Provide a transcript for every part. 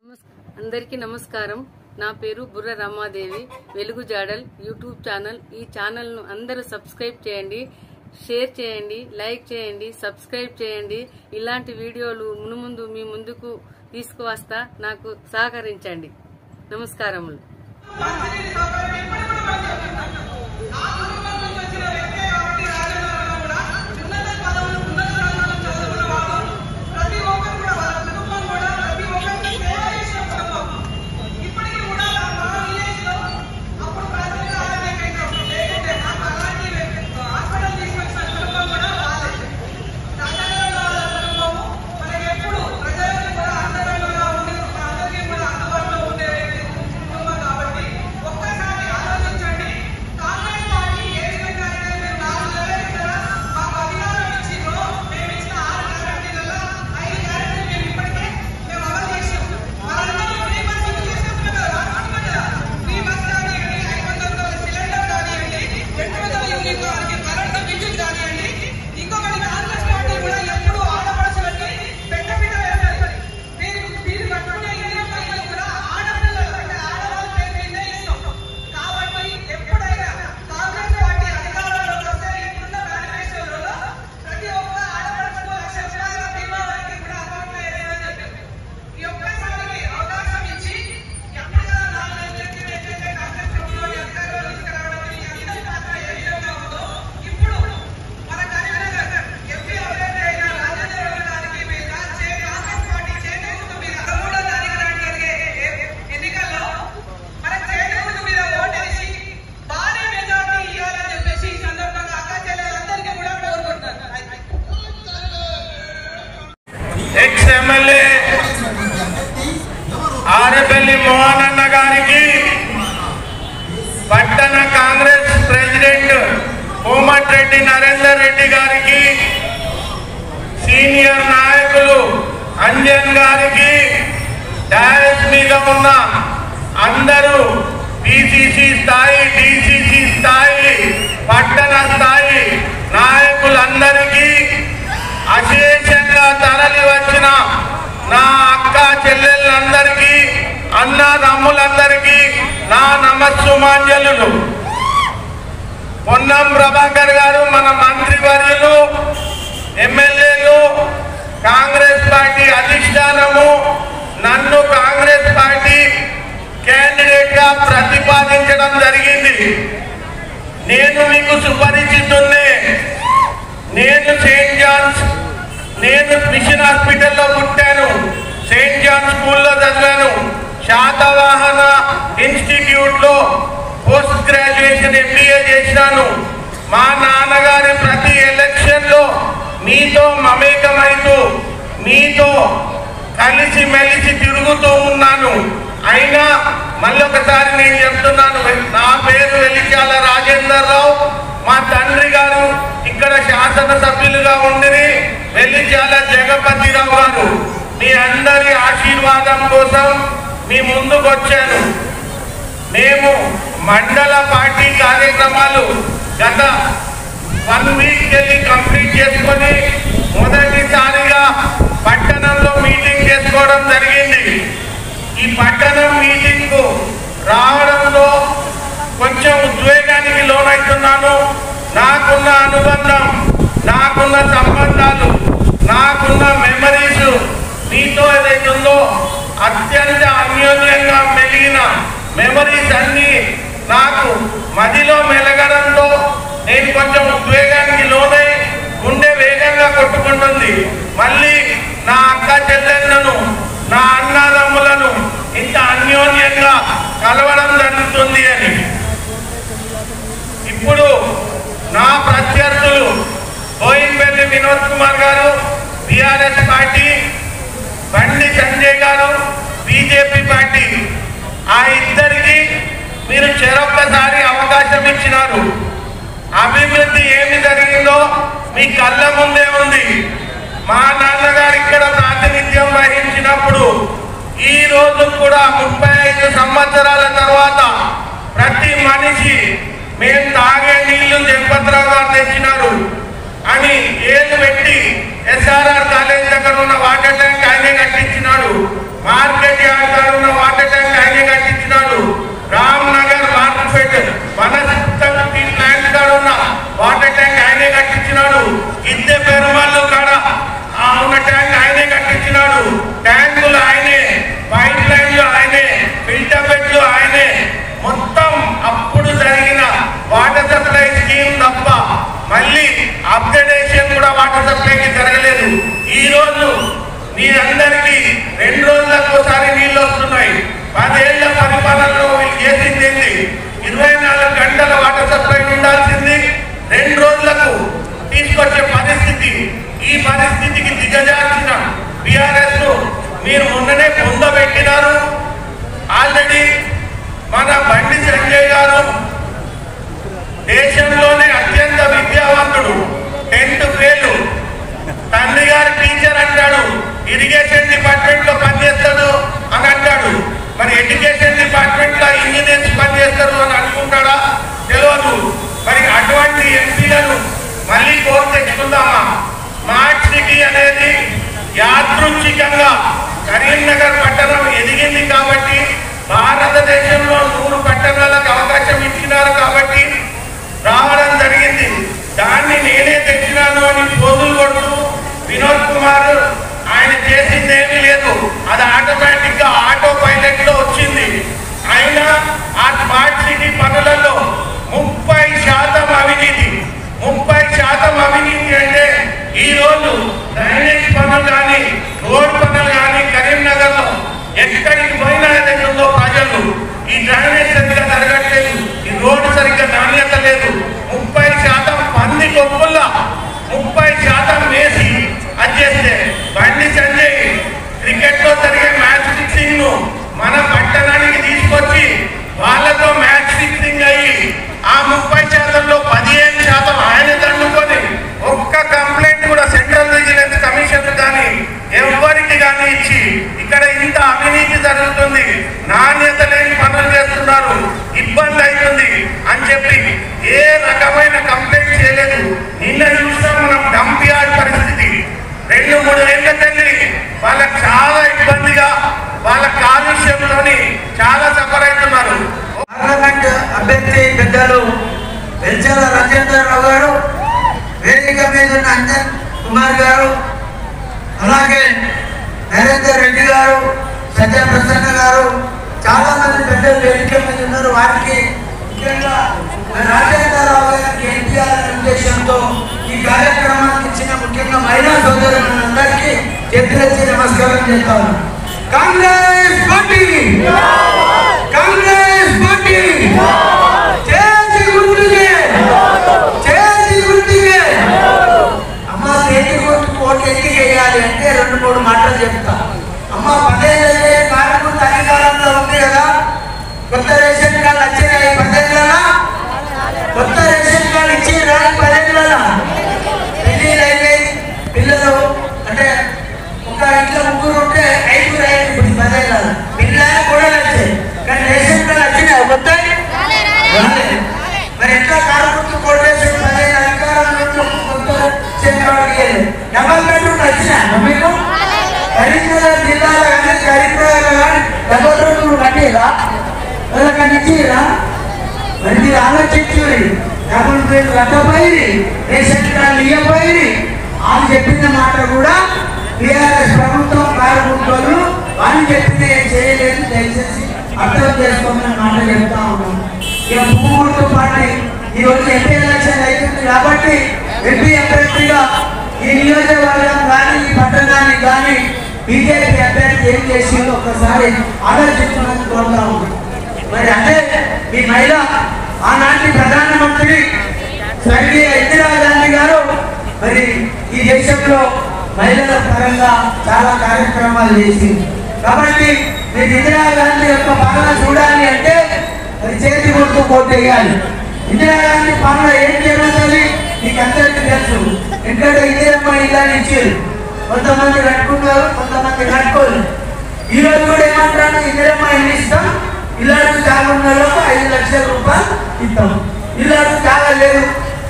అందరికీ నమస్కారం. నా పేరు బుర్ర రమాదేవి. వెలుగు జాడల్ యూట్యూబ్ ఛానల్. ఈ ఛానల్ ను అందరూ సబ్స్క్రైబ్ చేయండి, షేర్ చేయండి, లైక్ చేయండి, సబ్స్క్రైబ్ చేయండి. ఇలాంటి వీడియోలు మునుముందు మీ ముందుకు తీసుకువస్తా. నాకు సహకరించండి. నమస్కారములు. ఎమ్మెల్యే ఆరేపల్లి మోహన్ అన్న గారికి, పట్టణ కాంగ్రెస్ ప్రెసిడెంట్ కోమటిరెడ్డి నరేందర్ రెడ్డి గారికి, సీనియర్ నాయకులు అంజన్ గారికి, డాయస్ మీద ఉన్న అందరూ పిసిసి స్థాయి, డిసిసి స్థాయి, పట్టణ స్థాయి నాయకులందరికీ, అశేషంగా తరలి వచ్చిన నా అక్క చెల్లెళ్ళందరికీ, అన్నదమ్ములందరికీ నా నమస్సుమాంజలు. పొన్నం ప్రభాకర్ గారు మన మంత్రివర్యులు, ఎమ్మెల్యేలు, కాంగ్రెస్ పార్టీ అధిష్టానము నన్ను కాంగ్రెస్ పార్టీ క్యాండిడేట్ గా ప్రతిపాదించడం జరిగింది. నేను మీకు సుపరిచితున్నే. నేను మిషన్ హాస్పిటల్లో పుట్టాను, సెయింట్ జాన్ స్కూల్లో చదివాను, శాతవాహన ఇన్స్టిట్యూట్ లో పోస్ట్ గ్రాడ్యుయేషన్ MBA చేసినాను. మా నాన్నగారి ప్రతి ఎలక్షన్ లో మీతో మమేకమైతూ మీతో కలిసి మెలిసి తిరుగుతూ ఉన్నాను. అయినా మళ్ళొకసారి నేను చెప్తున్నాను, నా పేరు వెలిచాల రాజేందర్ రావు. మా తండ్రి గారు ఇక్కడ శాసనసభ్యులుగా ఉండి వెలిచాల జగపతిరావు గారు. మీ అందరి ఆశీర్వాదం కోసం మీ ముందుకు వచ్చాను. మేము మండల పార్టీ కార్యక్రమాలు గత 1 వీక్ వెళ్ళి కంప్లీట్ చేసుకొని మొదటిసారిగా పట్టణంలో మీటింగ్ చేసుకోవడం జరిగింది. ఈ పట్టణం మీటింగ్ కు రావడంలో కొంచెం ఉద్వేగానికి లోనవుతున్నాను. నాకున్న అనుబంధం, నాకున్న సంబంధాలు, నాకున్న మెమరీస్ మీతో ఏదైతుందో అత్యంత అన్యోన్యంగా మెలిగిన మెమరీస్ అన్ని నాకు మదిలో మెలగడంతో నేను కొంచెం ఉద్వేగానికి లోనై గుండె వేగంగా కొట్టుకుంటుంది. మళ్ళీ నా అక్క చెల్లెళ్ళను, నా అన్నదమ్ములను ఇంత అన్యోన్యంగా కలవడం జరుగుతుంది అని. ఇప్పుడు నా ప్రత్యర్థులు బోయిన్పల్లి వినోద్ కుమార్ గారు TRS పార్టీ, బండి సంజయ్ గారు BJP పార్టీ, ఆ ఇద్దరికి మీరు చెరొక్కసారి అవకాశం ఇచ్చినారు. అభివృద్ధి ఏమి జరిగిందో మీ కళ్ళ ముందే ఉంది. మా నాన్నగారు ఇక్కడ ప్రాతినిధ్యం వహించినప్పుడు ఈ రోజు కూడా 35 సంవత్సరాల తర్వాత ప్రతి మనిషి మేము తాగే నీళ్లు జగపతిరావు గారు తెచ్చినారు అని ఏళ్ళు పెట్టి SRR కాలేజ్ దగ్గర ఉన్న వాటర్ ట్యాంక్ ఆయనే కట్టించినాడు. మార్కెట్ యార్డ్ ట్యాంకులు ఆయనే, పైప్ లైన్లు ఆయనే, ఫిల్టర్ బెడ్లు ఆయనే. మొత్తం అప్పుడు జరిగిన వాటర్ సప్లై స్కీమ్ తప్ప మళ్ళీ అప్గ్రేడేషన్ కూడా వాటర్ సప్లైకి జరగలేదు. ఈ రోజు మీరందరికీ 2 రోజులకు ఒకసారి నీళ్ళు వస్తున్నాయి. 10 ఏళ్ల పరిపాలనలో వీళ్ళు చేసింది ఏంటి? 24 గంటల వాటర్ సప్లై ఉండాల్సింది 2 రోజులకు తీసుకొచ్చే పరిస్థితి. ఈ పరిస్థితికి దిగజార్చిన బీఆర్ఎస్ ను మీరు మొన్ననే పొందబెట్టినారు. ఆల్రెడీ మన బండి సంజయ్ గారు దేశంలోనే అత్యంత విద్యావంతుడు, 10th ఫెయిల్, తండ్రి గారు టీచర్ అంటాడు, ఇరిగేషన్ డిపార్ట్మెంట్ లో పనిచేస్తాడు అని అంటాడు. మరి ఎడ్యుకేషన్ డిపార్ట్మెంట్ లో ఇంజనీర్స్ పనిచేస్తారు అని అనుకుంటాడా? తెలియదు. మరి అటువంటి ఎంపీలను మళ్ళీ కోరి తెచ్చుకుందామా? స్మార్ట్ సిటీ అనేది యాదృచ్ఛికంగా కరీంనగర్ పట్టణం ఎదిగింది కాబట్టి, భారతదేశంలో 100 పట్టణాలకు అవకాశం ఇచ్చినారు కాబట్టి రావడం జరిగింది. దాన్ని నేనే తెచ్చినాను అని పోజులు కొడుతూ వినోద్ కుమార్ ఆయన చేసింది ఏమీ లేదు. అది ఆటోమేటిక్ గా ఆటో పైలట్ లో వచ్చింది. అయినా ఆ స్మార్ట్ సిటీ పనులలో 30% అవినీతి. 30% అవినీతి అంటే ఈ రోజు డ్రైనేజ్ పనులు కానీ, రోడ్ పనులు కానీ కరీంనగర్ లో ఎక్కడికి పోయినా ఉందో ప్రజలు ఈ డ్రైనేజ్ సరిగ్గా జరగట్లేదు, ఈ రోడ్డు సరిగ్గా నాణ్యత లేదు. 30% పంది కొప్పుల్లో 30% వేసి అది చేస్తే బండి సంజయ్ క్రికెట్ లో జరిగే మ్యాచ్ ఫిక్సింగ్ ను మన పట్టణానికి తీసుకొచ్చి వాళ్ళతో మ్యాచ్ ఫిక్సింగ్ అయ్యి ఆ 30%లో 15% ఆయన దండుకొని ఒక్క కంప్లైంట్ కూడా సెంట్రల్ విజిలెన్స్ కమిషన్ కానీ ఎవరికి కానీ ఇచ్చి ఇక్కడ ఇంత అవినీతి జరుగుతుంది, నాణ్యత లేని పనులు చేస్తున్నారు, ఇబ్బంది అవుతుంది అని చెప్పి ఏ రకమైన కంప్లైంట్ చేయలేదు. నిన్న చూసాం మనం డంప్ యార్డ్ పరిస్థితి. 2-3 ఏళ్ల తల్లి వాళ్ళకి చాలా ఇబ్బందిగా, వాళ్ళ కాలుష్యంలోని చాలా సఫర్ అవుతున్నారు. పార్లమెంట్ అభ్యర్థి పెద్దలు వెల్చల రాజేంద్రరావు గారు, వేదిక మీద ఉన్న అంజన్ కుమార్ గారు, అలాగే నరేందర్ రెడ్డి గారు, సత్యప్రసన్న గారు, చాలా మంది పెద్దలు వేదిక మీద ఉన్నారు. వారికి ముఖ్యంగా రాజేంద్రరావు గారికి ఎన్టీఆర్ ఉద్దేశంతో ఈ కార్యక్రమానికి ఇచ్చిన ముఖ్యంగా మహిళా సోదరులందరికీ చేతులెత్తి నమస్కారం చేస్తాను. కాంగ్రెస్ పార్టీ, కాంగ్రెస్ పార్టీ, చేతి గుర్తుకే, చేతి గుర్తుకే. అమ్మ చేతి గుర్తుకు ఓటు ఎందుకు వేయాలి అంటే 2-3 మాటలు చెప్తా. అమ్మ 10 ఏళ్ళే కార్మికుల అధికారంలో ఉంది కదా, కొత్త రేషన్ కార్డు వచ్చినాయి 10 ఏళ్ళ, కొత్త రేషన్ కార్డు ఇచ్చి 10 ఏళ్ళ పెళ్ళిళ్ళు అయినాయి. పిల్లలు అంటే ఒక ఇంట్లో 3 ఉంటే 5 అయ్యాయి. ఇప్పుడు 10 ఏళ్ళ పిల్లలు కూడా వచ్చాయి, కానీ రేషన్ కార్డు వచ్చినాయి కొత్త. మరి ఎట్లా కార్మికులు కోటేశ్వరం 10 ఏళ్ళ అధికారంలో కొత్త రేషన్ కార్డు ఇవ్వాలి. డబల్ బెడ్రూమ్ వచ్చినా మీకు? కరీంనగర్ జిల్లాలో కానీ కరీంనగర్ కానీ డబల్ బెడ్రూమ్ కట్టిరా, వాళ్ళకని ఇచ్చిరా? మరి మీరు ఆలోచించి డబుల్ బెడ్ కట్టపోయి రేషన్ కార్డు ఇవ్వపోయి వాళ్ళు చెప్పిన మాట కూడా టీఆర్ఎస్ ప్రభుత్వం కార్మికులు వాళ్ళు చెప్పింది ఏం చేయలేదు. దయచేసి అర్థం చేసుకోమని మాట చెప్తా ఉన్నాం. ఇక భూములతో పాటు ఈరోజు ఎంపీ ఎలక్షన్ అవుతుంది కాబట్టి ఎంపీ అభ్యర్థిగా ఈ నియోజకవర్గం కానీ ఈ పట్టణానికి కానీ బీజేపీ అభ్యర్థి ఏం చేసిందో ఒక్కసారి ఆలోచించమని కోరుతా ఉన్నాం. మరి అదే మీ మహిళ ఆనాటి ప్రధానమంత్రి స్వర్గీయ ఇందిరాగాంధీ గారు మరి ఈ దేశంలో మహిళల పరంగా చాలా కార్యక్రమాలు చేసింది. కాబట్టి మీరు ఇందిరాగాంధీ యొక్క పాలన చూడాలి అంటే అది చేతి గుర్తు కోట్ వేయాలి. ఇందిరాగాంధీ పాలన ఏం జరుగుతుంది మీకు అందరికీ తెలుసు. ఎందుకంటే ఇందిరమ్మ ఇల్లాని ఇచ్చారు, కొంతమంది కట్టుకున్నారు, కొంతమంది కట్టుకోలేదు. ఈ రోజు కూడా ఏమంటారు, ఇందిరమ్మ ఇల్లు ఇస్తాం, ఇల్లాడు జాగున్నలకు 5 లక్షల రూపాయలు ఇస్తాం. ఇల్లాడు జాగలేదు,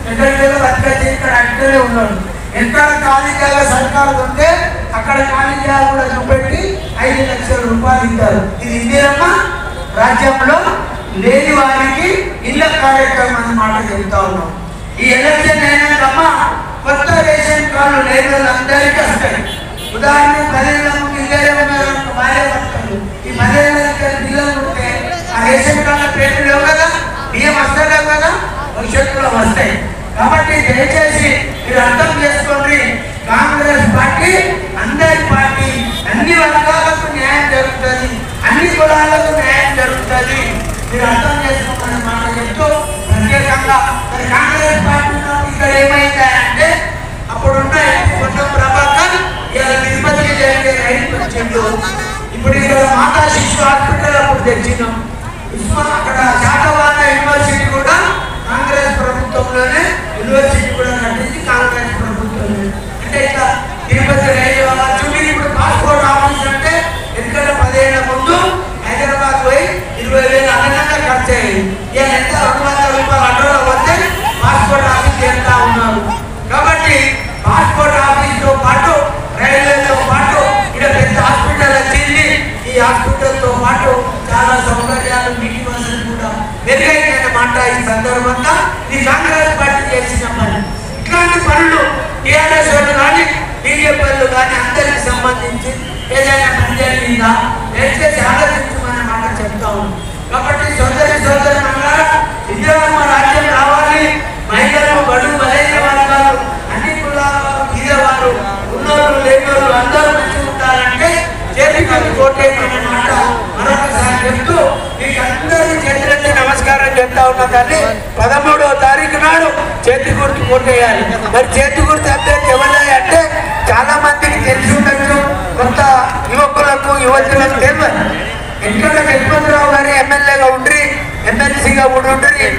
ఎక్కడికి బతకచ్చి ఇక్కడ అక్కడే ఉన్నాడు. ఎక్కడ ఖాళీ జాగా సర్కారు ఉంటే అక్కడ ఖాళీ జాగా కూడా చూపెట్టి 5 లక్షల రూపాయలు ఇస్తారు. ఇది ఇందిరమ్మ రాజ్యంలో లేని వారికి ఇళ్ల కార్యక్రమం అన్నమాట చెబుతా ఉన్నాం. ఈ ఎలక్షన్ అయినాకమ్మా కొత్త రేషన్ కార్డు లేని వాళ్ళందరికీ వస్తాయి. ఉదాహరణ 10 ఏళ్ల ముందు పిల్లలు ఈ 10 ఏళ్ళ పిల్లలు ఉంటే ఆ రేషన్ కార్డుల పేర్లు లేవు కదా, బియ్యం వస్తలేవు కదా, భవిష్యత్తులో వస్తాయి. కాబట్టి దయచేసి మీరు అర్థం చేసుకోండి, కాంగ్రెస్ పార్టీ అందరి పార్టీ, అన్ని వర్గాలకు న్యాయం జరుగుతుంది, అన్ని కులాలకు న్యాయం జరుగుతుంది. మీరు అర్థం చేసుకోమని మాట చెప్తూ ప్రత్యేకంగా కాంగ్రెస్ పార్టీ ఇక్కడ ఏమైందంటే అప్పుడున్న కొంచెం ప్రభాకర్ ఇలా తిరుపతికి జరిగే రైలు వచ్చిండు. ఇప్పుడు ఇక్కడ మాతా శిశు హాస్పిటల్ అప్పుడు తెచ్చినాం. అక్కడ శాతవాహన యూనివర్సిటీ కూడా కాంగ్రెస్ ప్రభుత్వంలోనే యూనివర్సిటీ కూడా కట్టించి కాంగ్రెస్ ప్రభుత్వంలో. అంటే ఇట్లా తిరుపతి రైలు చూడండి. ఇప్పుడు పాస్పోర్ట్ ఆఫీస్ అంటే ఎందుకంటే 10 ఏళ్ల ముందు హైదరాబాద్ పోయి 20,000 అదనంగా ఖర్చు అయ్యింది. ఇక ఎంత 200 రూపాయలు అడ్డలో వస్తే పాస్పోర్ట్ ఆఫీస్ వెళ్తా ఉన్నారు. కాబట్టి పాస్పోర్ట్ ఆఫీస్తో పాటు రైల్వేతో పాటు ఇక్కడ పెద్ద హాస్పిటల్ వచ్చింది. ఈ హాస్పిటల్తో పాటు చాలా సౌకర్యాలు, నీటి వసతులు కూడా మెరుగైన ఈ సందర్భంగా ఈ కాంగ్రెస్ పార్టీ చేసిన పని. ఇట్లాంటి పనులు టీఆర్ఎస్ వాళ్ళు కానీ బీజేపీ వాళ్ళు కానీ అందరికి సంబంధించి ఏదైనా పని జరిగిందా దయచేసి ఆలోచించమనే మాట చెప్తా ఉన్నాం. కాబట్టి సోదరి ఇందిరమ్మ రాజ్యం రావాలి, మహిళలు బడుగు బలైన వర్గాలు అన్ని కులాలు బీదవారు ఉన్నోళ్ళు లేనోళ్ళు అందరూ మంచిగా ఉంటారంటే చేతికి కోటేయమనే మాట మరొకసారి చెప్తూ మీకు అందరూ చేతులెత్తి నమస్కారం చెప్తా ఉన్నదాన్ని 13వ తారీఖు నాడు చేతి గుర్తు కోటేయాలి. మరి చేతి గుర్తు అభ్యర్థి ఎవరయ్యా అంటే చాలా మందికి తెలిసి ఉండొచ్చు, కొంత యువకులకు యువతులకు తెలియదు. ఎందుకంటే యశ్వంతరావు గారు ఎమ్మెల్యేగా ఉండ్రి, ఎమ్మెల్సీగా ఉండ్రి,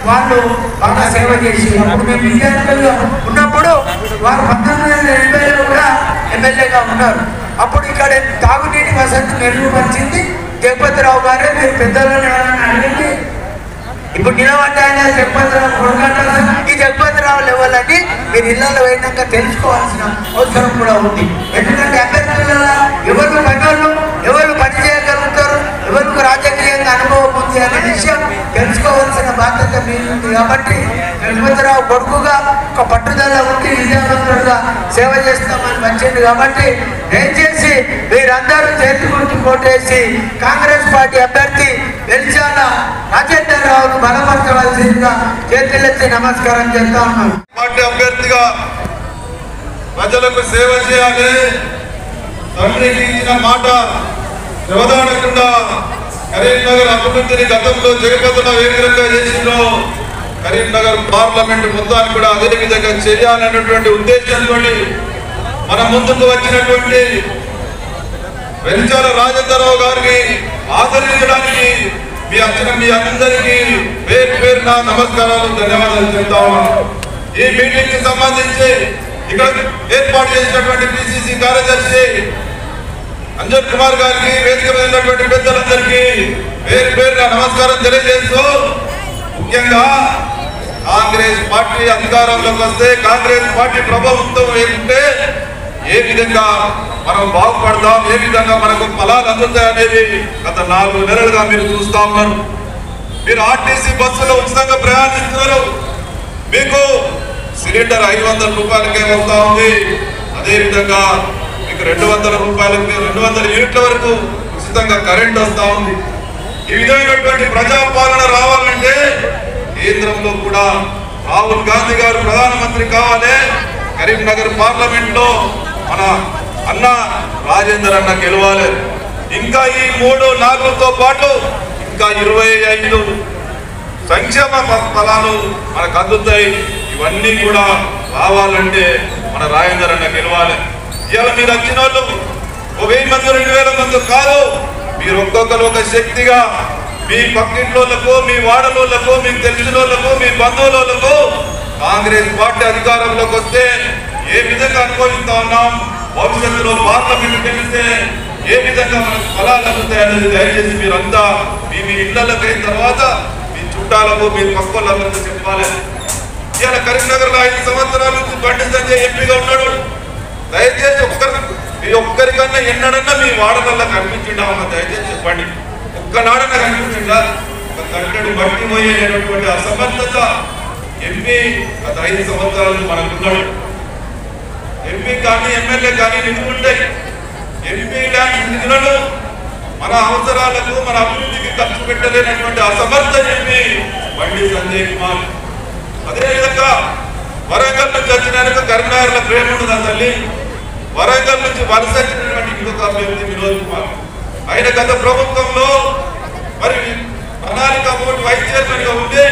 వాళ్ళు బాగా సేవ చేసి అప్పుడు మేము విద్యార్థులుగా ఉన్నప్పుడు వారు 1980లో కూడా ఎమ్మెల్యేగా ఉన్నారు. అప్పుడు ఇక్కడ తాగునీటి వసతి మెరుగుపరిచింది జగపతిరావు గారే. మీరు పెద్దలను అడిగింది ఇప్పుడు నిలబడ్డా జగపతిరావు కొడుకంటారు. ఈ జగపతిరావు లెవెల్ అని మీరు ఇళ్లలో పోయినాక తెలుసుకోవాల్సిన అవసరం కూడా ఉంది. ఎందుకంటే అభ్యర్థుల ఎవరు పనులు, ఎవరు పని చేయగలుగుతారు, ఎవరికి రాజకీయంగా అనుభవం ఉంది అనే విషయం తెలుసుకోవాల్సిన బాధ్యత మీరు ఉంది. కాబట్టి జగపతిరావు కొడుకుగా ఒక పట్టుదల ఉండి విద్యావంతుడుగా సేవ చేస్తామని వచ్చింది. కాబట్టి దయచేసి మీరందరూ చేతి గుర్తు కోటేసి కాంగ్రెస్ పార్టీ అభ్యర్థి వెలిచాల రాజేందర్ రావును బలపరచవలసిందిగా చేతులెత్తి నమస్కారం చేస్తా ఉన్నాను. పార్టీ అభ్యర్థిగా ప్రజలకు సేవ చేయాలి, తండ్రికి ఇచ్చిన మాట వ్యవధానకుండా కరీంనగర్ అభివృద్ధిని గతంలో జగపతిలో ఏ విధంగా చేసిందో కరీంనగర్ పార్లమెంట్ మొత్తాన్ని కూడా అదే విధంగా చేయాలనేటువంటి ఉద్దేశంతో మన ముందుకు వచ్చినటువంటి వెలిచాల రాజేంద్రరావు గారిని ఆదరించడానికి మీ అందరికీ పేరు పేరున నమస్కారాలు, ధన్యవాదాలు చెప్తా ఉన్నాను. ఈ మీటింగ్ కి సంబంధించి ఇక్కడ ఏర్పాటు చేసినటువంటి పిసిసి కార్యదర్శి అంజన్ కుమార్ గారికి, వేదిక మీద ఉన్నటువంటి పెద్దలందరికీ పేరు పేరున నమస్కారం తెలియజేస్తూ, ముఖ్యంగా కాంగ్రెస్ పార్టీ అధికారంలోకి వస్తే, కాంగ్రెస్ పార్టీ ప్రభుత్వం ఏంటంటే ఏ విధంగా మనం బాగుపడతాం, ఏ విధంగా మనకు ఫలాలు అందుతాయనేది గత 4 నెలలుగా మీరు చూస్తా ఉన్నారు. మీరు ఆర్టీసీ బస్సులో ఉచితంగా ప్రయాణిస్తున్నారు, మీకు సిలిండర్ 500 రూపాయలకే వస్తూ ఉంది. అదేవిధంగా మీకు 200 రూపాయలకి 200 యూనిట్ల వరకు ఉచితంగా కరెంట్ వస్తూ ఉంది. ఈ విధమైనటువంటి ప్రజాపాలన రావాలంటే కేంద్రంలో కూడా రాహుల్ గాంధీ గారు ప్రధానమంత్రి కావాలి. కరీంనగర్ పార్లమెంట్ లో మన అన్న రాజేందర్ అన్న గెలవాలి. ఇంకా ఈ 3, 4తో పాటు ఇంకా 25 సంక్షేమ ఫలాలు మనకు అందుతాయి. ఇవన్నీ కూడా రావాలంటే మన రాజేందర్ అన్న గెలవాలి. ఇవాళ మీరు వచ్చిన వాళ్ళు 1000 మంది 2000 మంది కాదు, మీరు ఒక్కొక్కరు ఒక శక్తిగా మీ పక్కింట్లోలకు, మీ వాడలోలకు, మీకు తెలిసిన వాళ్ళకు, మీ బంధువులకు కాంగ్రెస్ పార్టీ అధికారంలోకి వస్తే ఏ విధంగా అనుభవిస్తా ఉన్నాం, భవిష్యత్తులో పార్లమెంట్ గెలిస్తే ఏ విధంగా మనకు ఫలాలు అందుతాయనేది దయచేసి మీరంతా మీ ఇళ్లకి అయిన తర్వాత మీ చుట్టాలకు, మీ పక్కలందరికీ చెప్పాలి. ఇవాళ కరీంనగర్ లో 5 సంవత్సరాల నుంచి బండి సంజయ్ ఎంపీగా ఉన్నాడు. దయచేసి ఒక్కరికన్నా ఎన్నడన్నా మీ వాడకల్లా కనిపించిండా? దయచేసి చెప్పండి, ఒక్కనాడన్నా కనిపించిందా? ఒక కట్టడి బట్టి పోయేటటువంటి అసమర్థత ఎంపీ గత 5 సంవత్సరాలు మనకున్నాడు. ఎంపీ కానీ ఎమ్మెల్యే కానీ నిధులుంటాయి. ఎంపీ ల్యాండ్ నిధులను మన అవసరాలకు మన అభివృద్ధికి ఖర్చు పెట్టలేనటువంటి అసమర్థ చెప్పి బండి సంజయ్ కుమార్. అదేవిధంగా వరంగల్ నుంచి వచ్చినందుకు కరీంనగర్లో ప్రేమ ఉండదా తల్లి? వరంగల్ నుంచి వలస వచ్చినటువంటి ఇంకొక అభ్యర్థి వినోద్ కుమార్. ఆయన గత ప్రభుత్వంలో మరి ప్రణాళిక బోర్డు వైస్ చైర్మన్ గా ఉండి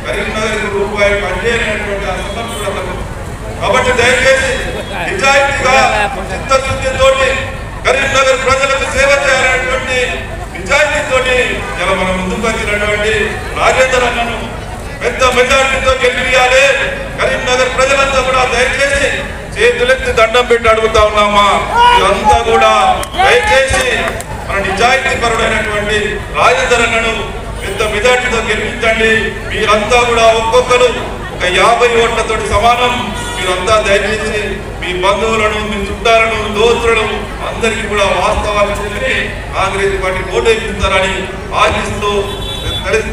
కరీంనగర్ రూపాయి పనిచేయనటువంటి అసమర్థుడు. కాబట్టి దయచేసి నిజాయితీగా చిత్తశుద్ధితో కరీంనగర్ ప్రజలకు సేవ చేయాలనేటువంటి నిజాయితీతోటి ఇలా మనం ముందుకు వచ్చినటువంటి రాజేందర్ అన్నను పెద్ద మెజార్టీతో గెలిపియాలి. కరీంనగర్ ప్రజలంతా కూడా దయచేసి చేతులెత్తి దండం పెట్టి అడుగుతా ఉన్నామా, ఇదంతా కూడా దయచేసి మన నిజాయితీ పరుడైనటువంటి రాజేందర్ అన్నను పెద్ద మెజార్టీతో గెలిపించండి. మీరంతా కూడా ఒక్కొక్కరు ఒక 50 ఓట్లతో సమానం. మీరంతా దయచేసి మీ బంధువులను, మీ చుట్టాలను, దోస్తులను అందరికీ కూడా వాస్తవాలు చెప్పి కాంగ్రెస్ పార్టీ ఓటు ఇప్పిస్తారని ఆశిస్తూ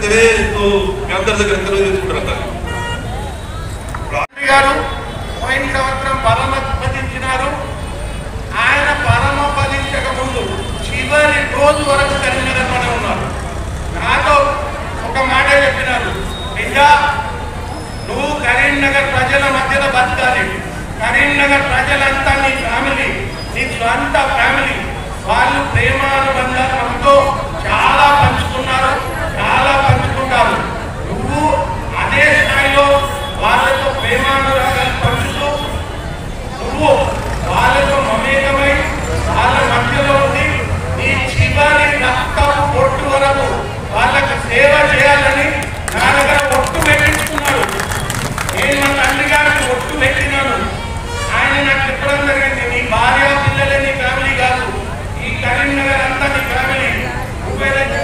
తెలియజేస్తూ మీ అందరి దగ్గర తెలియజేసుకుంటారు. గారు పోయిన సంవత్సరం పరమపదించినారు. ఆయన పరమపదించక ముందు చివరి రోజు వరకు కరీంనగర్లోనే ఉన్నారు. నాతో ఒక మాట చెప్పినారు, నిజా నువ్వు కరీంనగర్ ప్రజల మధ్యలో బతకాలి. కరీంనగర్ ప్రజలంతా నీ ఫ్యామిలీ, నీ స్వంత ఫ్యామిలీ. వాళ్ళు ప్రేమానుబంధాలు మనతో చాలా పంచుకున్నారు, చాలా పంచుకుంటారు. నువ్వు అదే స్థాయిలో వాళ్ళతో ప్రేమానురాగాలు పంచుతూ నువ్వు వాళ్ళతో మమేకమై వాళ్ళ మధ్యలో ఉండి నీ చివరి రక్తపు పొట్టు వరకు వాళ్ళకి సేవ చేయాలని నా దగ్గర ఒట్టు పెట్టించుకున్నాడు. నేను మా తండ్రి గారికి ఒట్టు పెట్టినాను. ఆయన నాకు చెప్పడం జరిగింది, నీ భార్య పిల్లలే నీ ఫ్యామిలీ కాదు, ఈ కరీంనగర్ అంతా నీ ఫ్యామిలీ. నువ్వేదైతే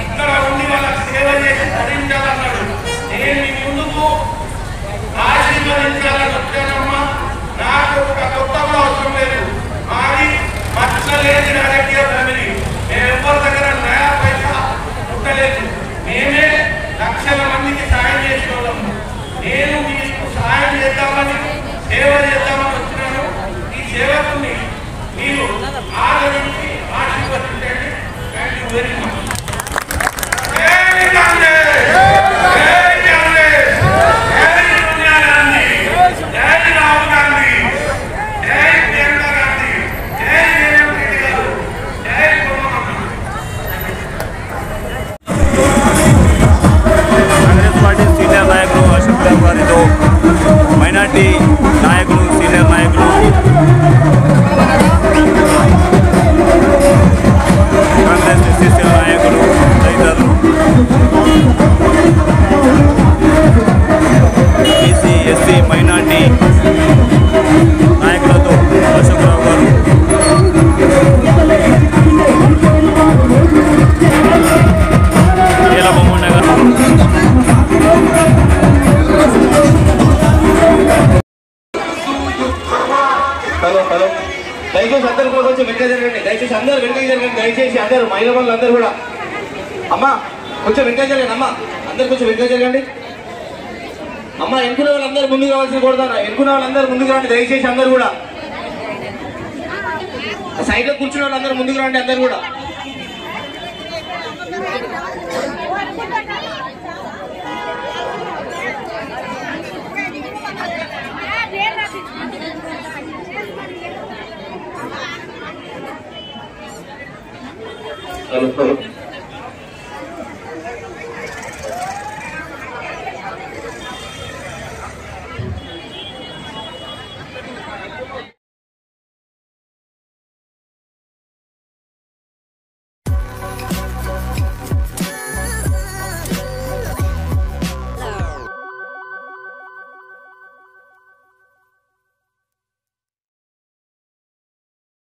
ఇక్కడ ఉండి వాళ్ళకి సేవ చేసి ధరించాలన్నాడు. నేను నీ ముందుకు ఆశీర్వదించాలని వచ్చానమ్మా. నాకు ఒక కొత్త కూడా అవసరం లేదు. మాది మచ్చలేని రాజకీయ ఫ్యామిలీ. మేము ఎవరి దగ్గర నయా పైసా పుట్టలేదు. మేమే లక్షల మందికి సాయం చేసిన వాళ్ళము. నేను మీకు సాయం చేద్దామని, సేవ చేద్దామని వచ్చినాను. ఈ సేవకుని మీరు ఆదరించి ఆశీర్వదించండి. Thank you very much. Senior నాయకులు అశోక్ రావు గారితో మైనార్టీ నాయకులు, సీనియర్ నాయకులు, కాంగ్రెస్ ఎస్సీసీఎల్ నాయకులు తదితరులు, బీసీ ఎస్సీ మైనార్టీ నాయకులతో అశోక్ రావు గారు దయచేసి అందరూ కూడా కొంచెం వెనక జరగండి. దయచేసి అందరూ వెనక జరగండి. దయచేసి అందరూ మహిళా వాళ్ళు అందరూ కూడా అమ్మా కొంచెం వెనక జరగండి. అమ్మా అందరు కొంచెం వెనక జరగండి. అమ్మా ఎన్నుకున్న వాళ్ళందరూ ముందుకు రావాల్సింది కొడతారా? ఎన్నుకున్న వాళ్ళందరూ ముందుకు రండి. దయచేసి అందరూ కూడా సైడ్ లో కూర్చున్న వాళ్ళందరూ ముందుకు రండి. అందరు కూడా Hello.